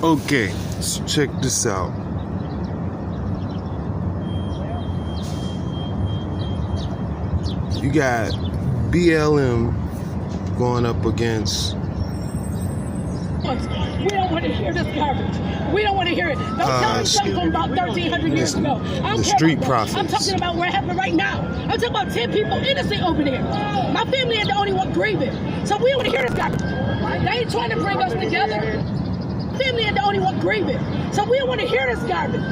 Okay, so check this out. You got BLM going up against. We don't want to hear this garbage. We don't want to hear it. Don't tell me something from about 1,300 years ago. The street prophets. I'm talking about what happened right now. I'm talking about 10 people innocent over there. My family ain't the only one grieving. So we don't want to hear this garbage. They ain't trying to bring us together. Family ain't the only one grieving. So we don't want to hear this garbage.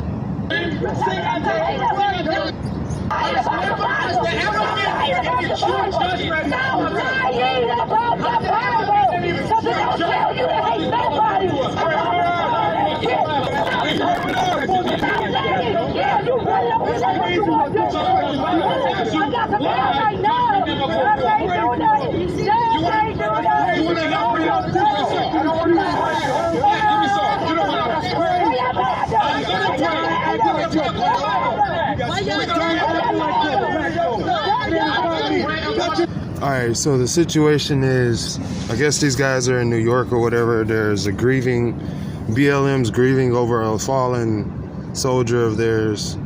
Alright, so the situation is, I guess these guys are in New York or whatever. There's a BLM's grieving over a fallen soldier of theirs,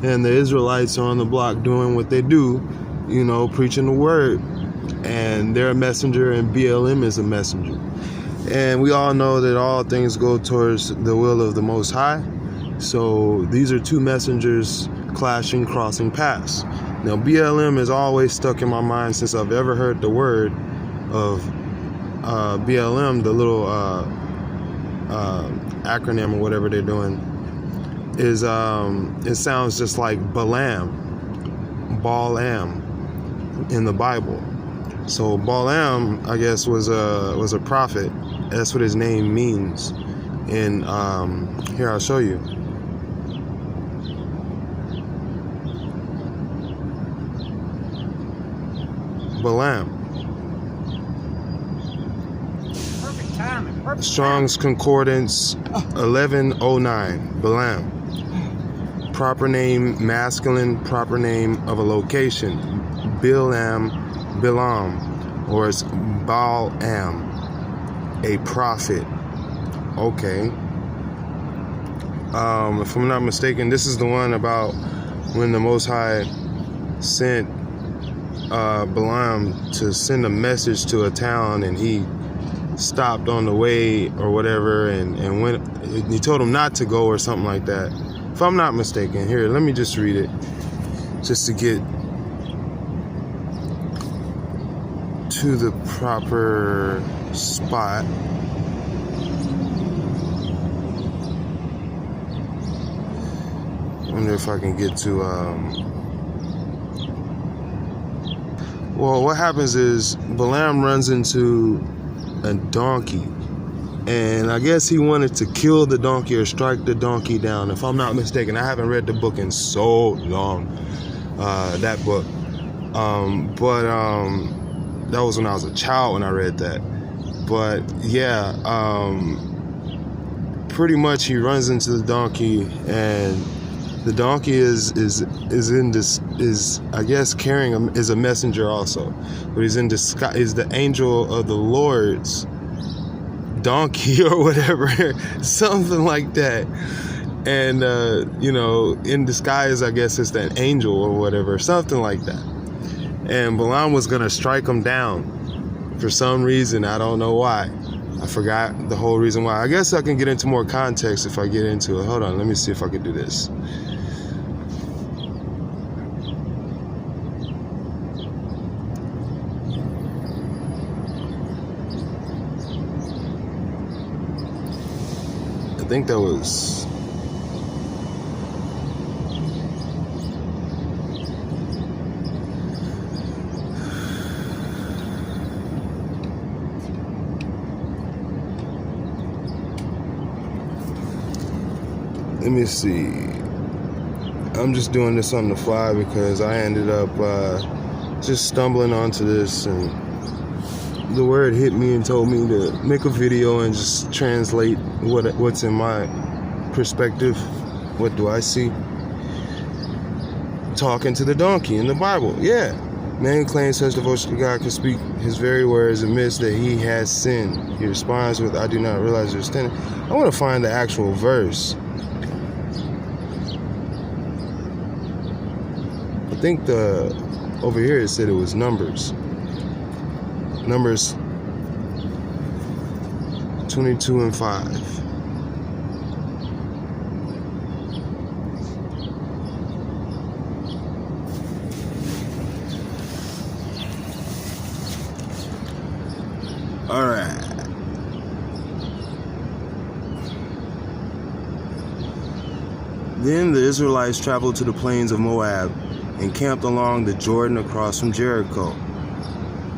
and the Israelites are on the block doing what they do, you know, preaching the word, and they're a messenger and BLM is a messenger. And we all know that all things go towards the will of the Most High. So these are two messengers clashing, crossing paths. Now, BLM is always stuck in my mind since I've ever heard the word of BLM, the little acronym or whatever they're doing, is it sounds just like BaLaaM in the Bible. So BaLaaM, I guess, was a prophet. That's what his name means. And here, I'll show you. BaLaaM. Perfect timing. Perfect Strong's Concordance 1109. BaLaaM. Proper name, masculine, proper name of a location. BaLaaM, or it's BaLaaM, a prophet. Okay. If I'm not mistaken, this is the one about when the Most High sent BaLaaM to send a message to a town, and he stopped on the way or whatever, and went. He told him not to go or something like that. If I'm not mistaken, here, let me just read it, just to get to the proper spot. I wonder if I can get to. Well, what happens is BaLaaM runs into a donkey, and I guess he wanted to kill the donkey or strike the donkey down. If I'm not mistaken, I haven't read the book in so long, that book. But that was when I was a child when I read that. But yeah, pretty much he runs into the donkey, and the donkey is I guess carrying him, is a messenger also, but he's in disguise, is the angel of the Lord's donkey or whatever, something like that. And you know, in disguise, I guess it's an angel or whatever, something like that. And BaLaaM was gonna strike him down for some reason. I don't know why. I forgot the whole reason why. I guess I can get into more context if I get into it. Hold on, let me see if I can do this. I think that was. Let me see. I'm just doing this on the fly because I ended up just stumbling onto this, and the word hit me and told me to make a video and just translate what's in my perspective. What do I see? Talking to the donkey in the Bible. Yeah. Man claims such devotion to God can speak his very words, admits that he has sinned. He responds with, I do not realize you're sinning. I want to find the actual verse. I think over here it said it was Numbers 22 and 5. All right. Then the Israelites traveled to the plains of Moab and camped along the Jordan across from Jericho.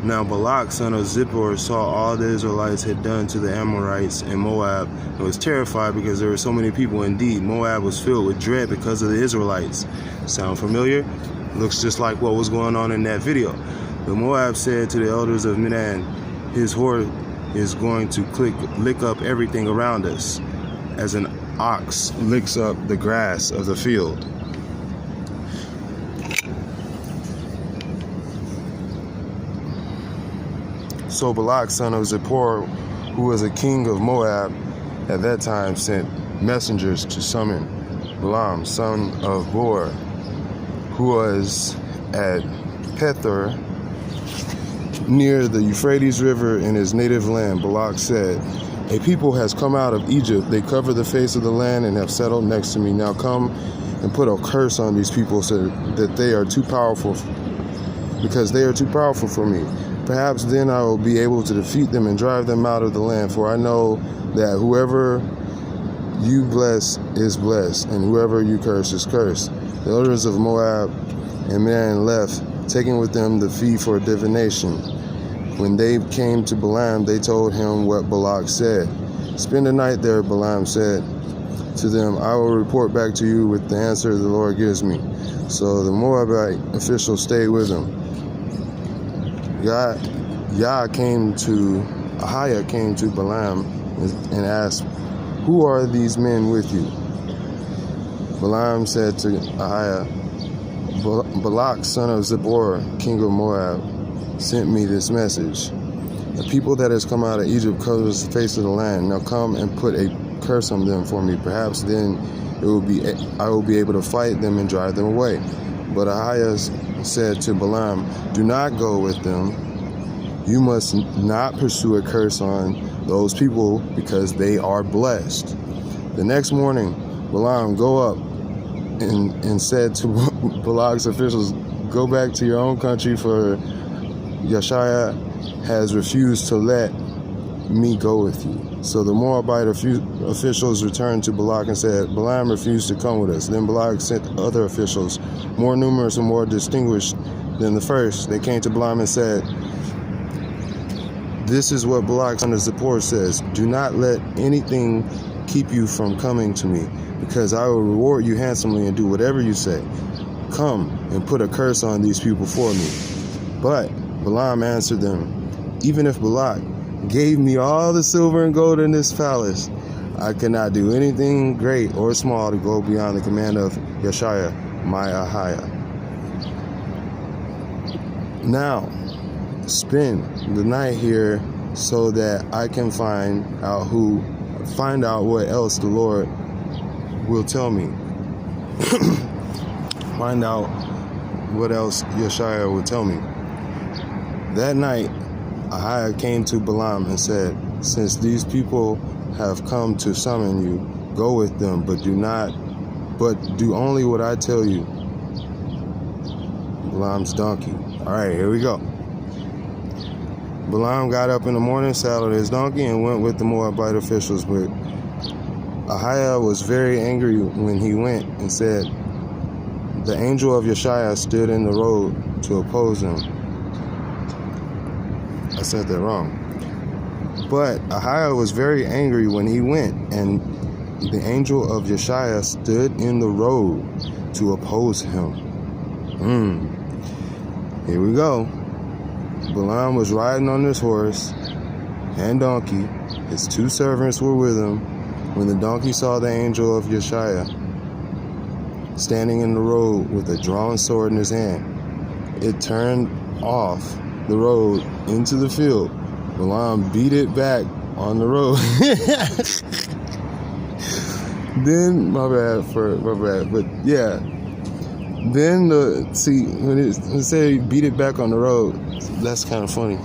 Now Balak, son of Zippor, saw all the Israelites had done to the Amorites in Moab and was terrified because there were so many people. Indeed, Moab was filled with dread because of the Israelites. Sound familiar? Looks just like what was going on in that video. But Moab said to the elders of Midian, his horde is going to lick up everything around us, as an ox licks up the grass of the field. So Balak, son of Zippor, who was a king of Moab at that time, sent messengers to summon BaLaaM, son of Beor, who was at Pethor, near the Euphrates River in his native land. Balak said, a people has come out of Egypt. They cover the face of the land and have settled next to me. Now come and put a curse on these people so that they are too powerful, because they are too powerful for me. Perhaps then I will be able to defeat them and drive them out of the land. For I know that whoever you bless is blessed, and whoever you curse is cursed. The elders of Moab and Midian left, taking with them the fee for divination. When they came to BaLaaM, they told him what Balak said. Spend the night there, BaLaaM said to them. I will report back to you with the answer the Lord gives me. So the Moabite officials stayed with him. Ahiah came to BaLaaM and asked, who are these men with you? BaLaaM said to Ahiah, Balak, son of Zippor, king of Moab, sent me this message. The people that has come out of Egypt covers the face of the land. Now come and put a curse on them for me. Perhaps then I will be able to fight them and drive them away. But Ahiah said to BaLaaM, do not go with them. You must not pursue a curse on those people, because they are blessed. The next morning, BaLaaM go up and said to Balak's officials, go back to your own country, for Yeshua has refused to let me go with you. So the Moabite officials returned to Balak and said, BaLaaM refused to come with us. Then Balak sent other officials, more numerous and more distinguished than the first. They came to BaLaaM and said, this is what Balak, son of Zippor, says. Do not let anything keep you from coming to me, because I will reward you handsomely and do whatever you say. Come and put a curse on these people for me. But BaLaaM answered them, even if Balak gave me all the silver and gold in this palace, I cannot do anything great or small to go beyond the command of Yeshua, my Ahiah. Now, spend the night here so that I can find out what else the Lord will tell me. Find out what else Yeshua will tell me. That night, Ahiah came to BaLaaM and said, since these people have come to summon you, go with them, but do only what I tell you. BaLaam's donkey. All right, here we go. BaLaaM got up in the morning, saddled his donkey, and went with the Moabite officials. But Ahiah was very angry when he went and said, the angel of Yeshua stood in the road to oppose him. I said that wrong. But Ahiah was very angry when he went, and the angel of Yeshua stood in the road to oppose him. Here we go. BaLaaM was riding on his horse and donkey. His two servants were with him. When the donkey saw the angel of Yeshua standing in the road with a drawn sword in his hand, it turned off the road into the field. BaLaaM beat it back on the road. Then, my bad, but yeah. Then when it say beat it back on the road, that's kind of funny.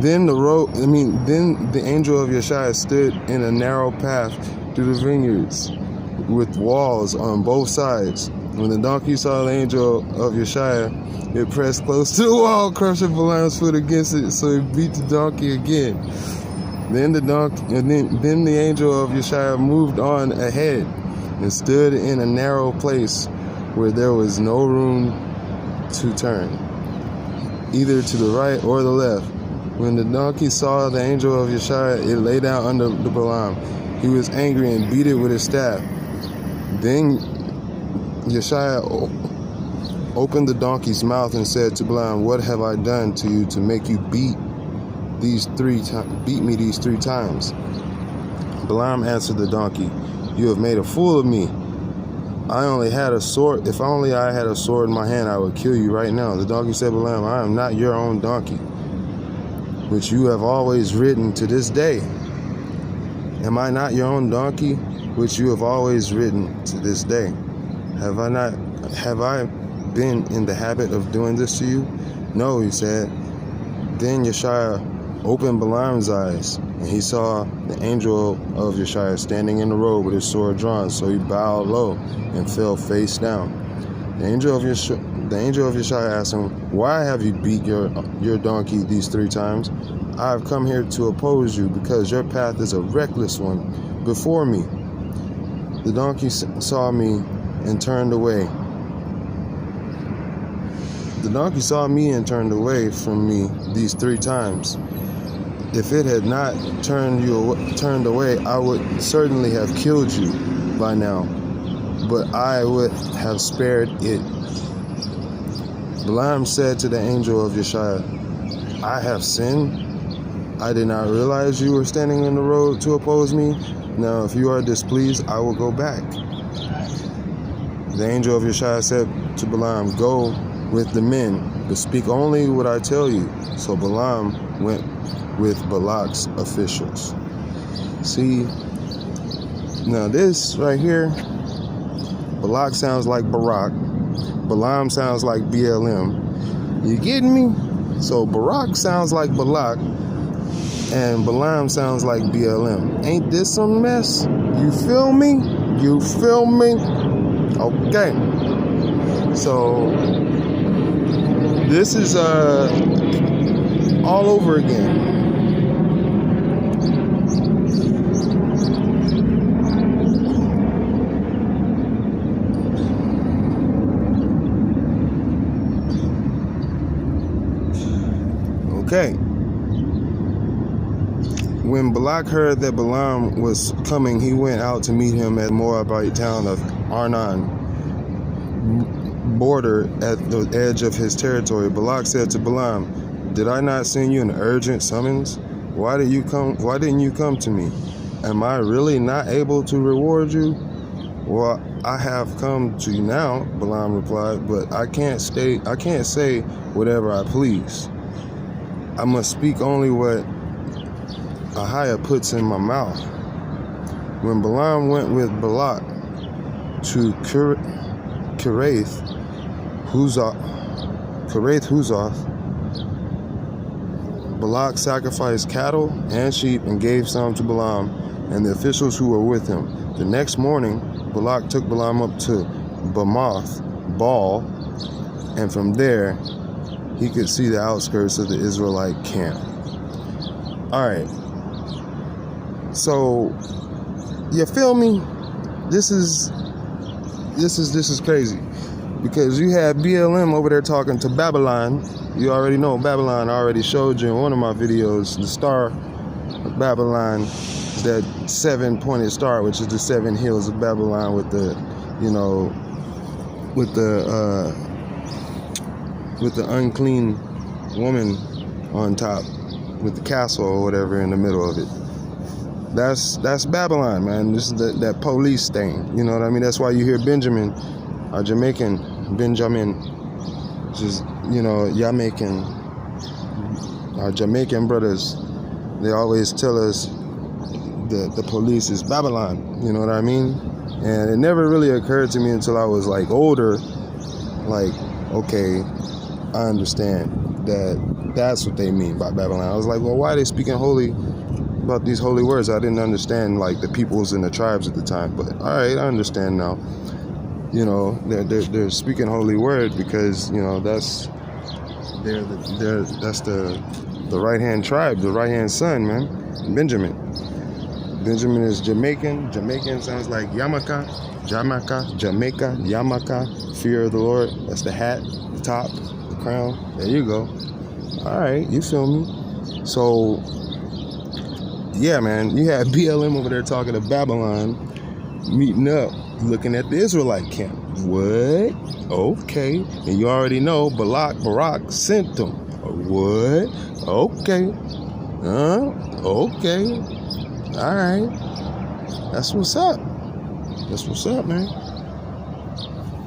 Then the angel of Yeshua stood in a narrow path through the vineyards with walls on both sides. When the donkey saw the angel of Yeshua, it pressed close to the wall, crushing BaLaam's foot against it, so it beat the donkey again. Then the angel of Yeshua moved on ahead and stood in a narrow place where there was no room to turn, either to the right or the left. When the donkey saw the angel of Yeshua, it lay down under the BaLaaM. He was angry and beat it with his staff. Then Yeshua opened the donkey's mouth and said to BaLaaM, "What have I done to you to make you beat me these 3 times?" BaLaaM answered the donkey, "You have made a fool of me. I only had a sword. If only I had a sword in my hand, I would kill you right now." The donkey said, "BaLaaM, I am not your own donkey, which you have always ridden to this day. Am I not your own donkey, which you have always ridden to this day? Have I been in the habit of doing this to you?" "No," he said. Then Yeshua opened BaLaam's eyes, and he saw the angel of Yeshua standing in the road with his sword drawn. So he bowed low and fell face down. The angel of Yeshua asked him, "Why have you beat your donkey these 3 times? I have come here to oppose you because your path is a reckless one before me." The donkey saw me and turned away. The donkey saw me and turned away from me these 3 times. If it had not turned away, I would certainly have killed you by now, but I would have spared it. BaLaaM said to the angel of Yeshua, "I have sinned. I did not realize you were standing in the road to oppose me. Now, if you are displeased, I will go back." The angel of Yeshua said to BaLaaM, "Go with the men, but speak only what I tell you." So BaLaaM went with Balak's officials. See, now this right here, Balak sounds like Barak. BaLaaM sounds like BLM. You getting me? So Barak sounds like Balak, and BaLaaM sounds like BLM. Ain't this some mess? You feel me? You feel me? Okay. So this is all over again. Okay. When Balak heard that BaLaaM was coming, he went out to meet him at the Moabite town of Arnon border at the edge of his territory. Balak said to BaLaaM, "Did I not send you an urgent summons? Why didn't you come to me? Am I really not able to reward you?" "Well, I have come to you now," BaLaaM replied, "but I can't say whatever I please. I must speak only what Ahiah puts in my mouth." When BaLaaM went with Balak to Kirath Huzoth, Balak sacrificed cattle and sheep and gave some to BaLaaM and the officials who were with him. The next morning, Balak took BaLaaM up to Bamoth Baal, and from there he could see the outskirts of the Israelite camp. All right. So, you feel me? This is crazy, because you have BLM over there talking to Babylon. You already know Babylon. I already showed you in one of my videos. The star of Babylon is that 7-pointed star, which is the 7 hills of Babylon with the, with the unclean woman on top with the castle or whatever in the middle of it. That's Babylon, man. This is that police thing. You know what I mean? That's why you hear Benjamin, Jamaican Benjamin, just our Jamaican brothers, they always tell us the police is Babylon, you know what I mean? And it never really occurred to me until I was like older, like, okay, I understand that's what they mean by Babylon. I was like, well, why are they speaking about these holy words? I didn't understand like the peoples and the tribes at the time, but all right, I understand now. They're speaking holy word because that's the right hand tribe, the right hand son, man. Benjamin is Jamaican. Jamaican sounds like Jamaica, Yamaka, fear of the Lord. That's the hat, the top, the crown. There you go. All right, you feel me? So, yeah, man, you had BLM over there talking to Babylon, meeting up, looking at the Israelite camp. What? Okay. And you already know Barak sent them. What? Okay. Okay. All right. That's what's up. That's what's up, man.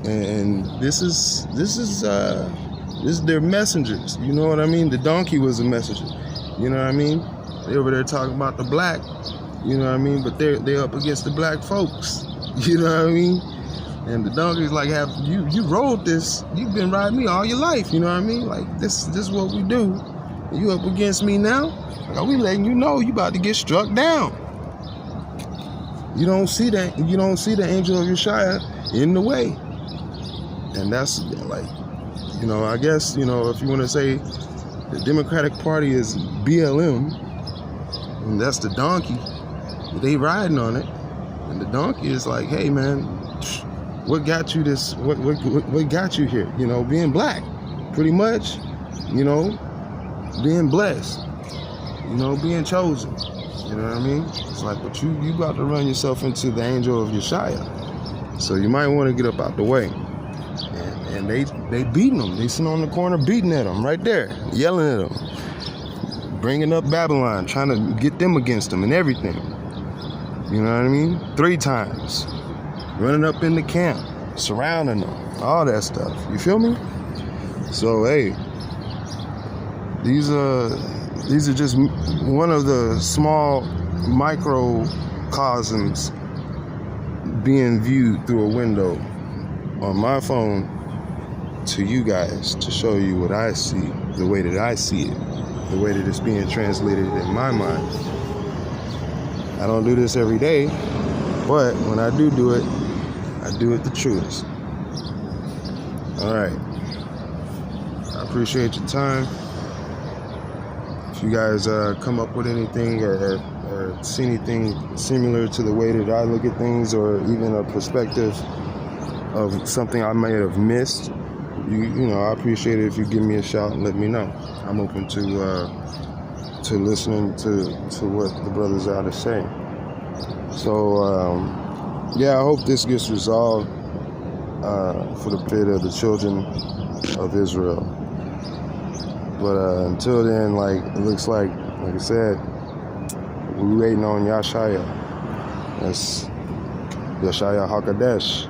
And this is their messengers. You know what I mean? The donkey was a messenger. You know what I mean? They over there talking about the black. You know what I mean? But they're up against the black folks. You know what I mean? And the donkey's like, you rode this. You've been riding me all your life. You know what I mean? Like this is what we do. You up against me now? Like, we letting you know you about to get struck down. You don't see that. You don't see the angel of Yeshua in the way. And that's like, I guess, if you want to say the Democratic Party is BLM, and that's the donkey, they riding on it. And the donkey is like, hey man, what got you this? What got you here? Being black, pretty much. Being blessed. Being chosen. You know what I mean? It's like, but you about to run yourself into the angel of Yeshua. So you might want to get up out the way. And they beating them. They sitting on the corner beating at them right there, yelling at them, bringing up Babylon, trying to get them against them and everything. You know what I mean? 3 times. Running up in the camp, surrounding them, all that stuff. You feel me? So, hey, these are just one of the small microcosms being viewed through a window on my phone to you guys to show you what I see, the way that I see it, the way that it's being translated in my mind. I don't do this every day, but when I do it, I do it the truest. All right. I appreciate your time. If you guys come up with anything or see anything similar to the way that I look at things, or even a perspective of something I may have missed, I appreciate it if you give me a shout and let me know. I'm open to listening to what the brothers are to say. So, I hope this gets resolved for the benefit of the children of Israel. But until then, it looks like I said, we're waiting on Yeshua. That's Yeshua HaKadosh,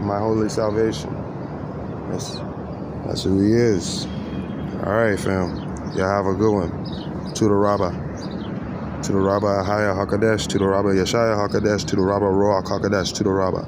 my holy salvation. That's who he is. All right, fam. Y'all have a good one. To the Rabbah Ahaya HaKadosh, to the Rabbah Yeshua HaKadosh, to the Rabbah Ruach HaKadosh, to the Rabbah.